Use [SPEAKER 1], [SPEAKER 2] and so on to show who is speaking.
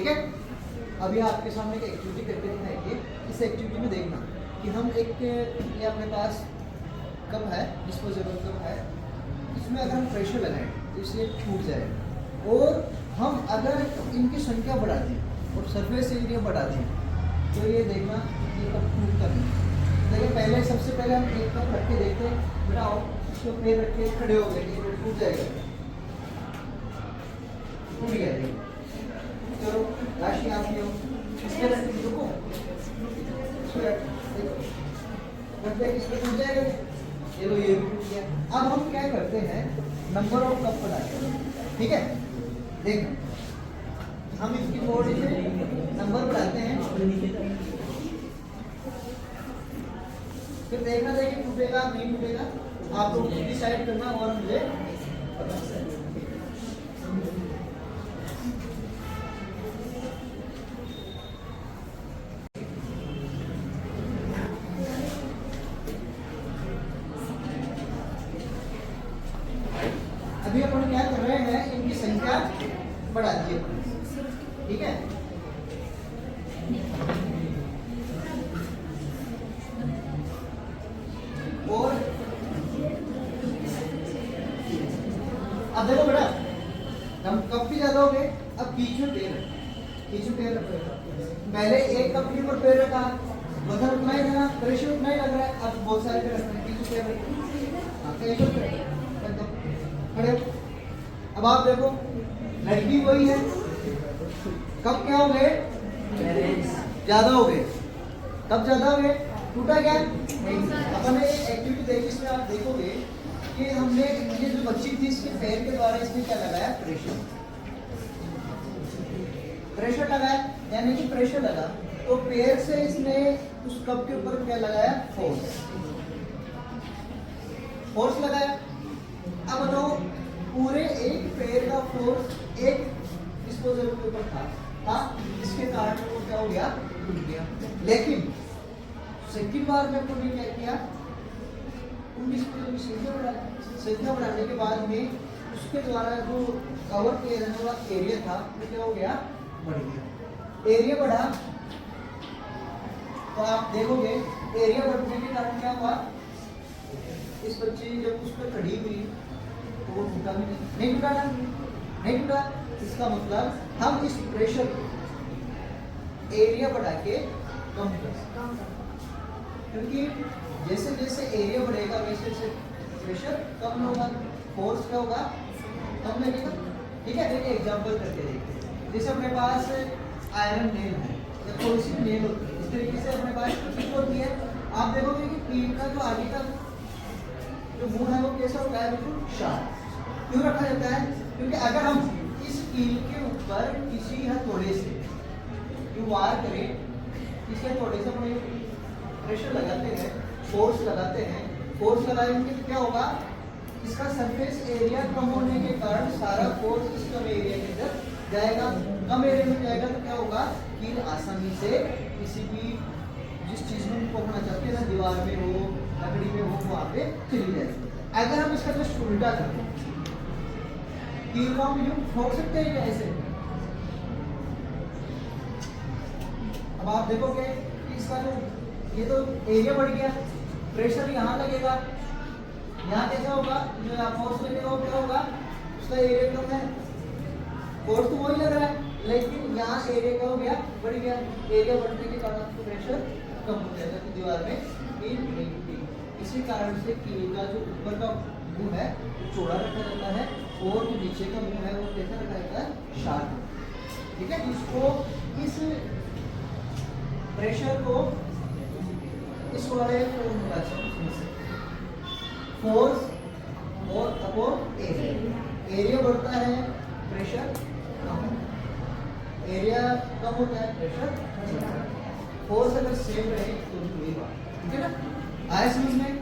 [SPEAKER 1] ठीक है। अभी आपके सामने एक एक्टिविटी करके दिखाएंगे। इस एक्टिविटी में देखना कि हम ये अपने पास कप है, डिस्पोजेबल कप है, इसमें अगर हम प्रेशर लगाएं तो इससे टूट जाएगा। और हम अगर इनकी संख्या बढ़ा दें और सरफेस एरिया बढ़ा दें तो ये देखना ये कप टूटता नहीं। देखिए पहले सबसे पहले हम एक कप रख के देखते हैं, बेटा आओ इसको पैर रख के खड़े हो गए, ये टूट जाएगा, टूट गया। चलो राशि आप ही हो, इसके रुको, इस पे टूट जाएगा, ये लो ये भी टूट गया। अब हम क्या करते हैं, नंबर ऑफ कप बनाते हैं, ठीक है। देखो हम इसकी बॉडी में नंबर बढ़ाते हैं, फिर देखना देखिए टूटेगा नहीं टूटेगा, आप लोग डिसाइड करना और मुझे पता चलेगा। अभी अपन क्या कर रहे हैं, इनकी संख्या बढ़ा दी है, ठीक है। और अब देखो बेटा, हम कप भी ज्यादा हो गए, अब कीचू पैर पहले एक कप के ऊपर पैर रखा, वजन उतना ही था, प्रेशर उतना ही लग रहा है, अब बहुत सारे पैर रखना है, कीचू पैर खड़े हो। अब आप देखो लड़की वही है, कब क्या हो गए, ज्यादा हो गए, कब ज्यादा हो गए, टूटा क्या अपन ने एक्टिविटी देखी, इसमें आप देखोगे कि हमने ये जो बच्ची थी इसके पैर के द्वारा इसने क्या लगाया, प्रेशर लगाया, यानी कि प्रेशर लगा तो पैर से इसने उस कप के ऊपर क्या लगाया, फोर्स लगाया। अब बताओ पूरे एक पैर का फोर्स एक डिस्पोजेबल के ऊपर था, इसके कारण वो क्या हो गया, टूट गया। लेकिन सेकंड बार में हमने क्या किया, उन डिस्पोजेबल की संख्या बढ़ाने के बाद में उसके द्वारा जो कवर किया जाने वाला एरिया था वो क्या हो गया, बढ़ गया। एरिया बढ़ा तो आप देखोगे एरिया बढ़ने के कारण क्या हुआ, इस बच्ची जब उस पर खड़ी हुई तो वो टूटा भी नहीं टूटा ना, नहीं टूटा। इसका मतलब हम इस प्रेशर को एरिया बढ़ा के कम कर सकते, क्योंकि जैसे जैसे एरिया बढ़ेगा वैसे वैसे प्रेशर कम होगा, फोर्स क्या होगा, कम लगेगा, ठीक है। देखिए एग्जांपल करके देखते हैं, जैसे अपने पास आयरन नेल है या कोई सी नेल होती है, इस तरीके से अपने पास टिप होती है। आप देखोगे कि कील का जो आगे का जो मुंह है वो कैसा होता है, बिल्कुल शार्प। क्यों रखा जाता है, क्योंकि अगर हम इस कील के ऊपर किसी हथौड़े से वार करें, किसी हथौड़े से अपने प्रेशर लगाते हैं, फोर्स लगाते हैं, फोर्स लगाएंगे तो क्या होगा, इसका सरफेस एरिया कम होने के कारण सारा फोर्स इस कम एरिया के अंदर जाएगा। कम एरिया में जाएगा तो क्या होगा, कील आसानी से किसी भी जिस चीज में पकड़ना चाहते हैं ना, दीवार में हो, लकड़ी में हो, वहां पे चली जाएगी। अगर हम इसका जस्ट उल्टा करें, कील को हम यूं ठोक सकते हैं क्या ऐसे, अब आप देखोगे कि इसका जो ये तो एरिया बढ़ गया, प्रेशर यहाँ लगेगा, यहाँ कैसा होगा, जो यहाँ फोर्स लगेगा वो क्या होगा, उसका एरिया कम है, फोर्स तो वही लग रहा है, लेकिन यहाँ एरिया क्या हो गया, बढ़ गया। एरिया बढ़ने के कारण आपको प्रेशर कम हो जाएगा, तो दीवार में कील नहीं टूटेगी। इसी कारण से कील का जो ऊपर का मुंह है चौड़ा रखा जाता है और जो नीचे का मुंह है वो कैसा रखा जाता है, शार्प, ठीक है। इसको इस प्रेशर को इस वाले फोर्स और अपॉन एरिया, एरिया बढ़ता है प्रेशर कम, एरिया कम होता है प्रेशर, फोर्स अगर सेम रहे तो वही बात, ठीक है ना। आया समझ में।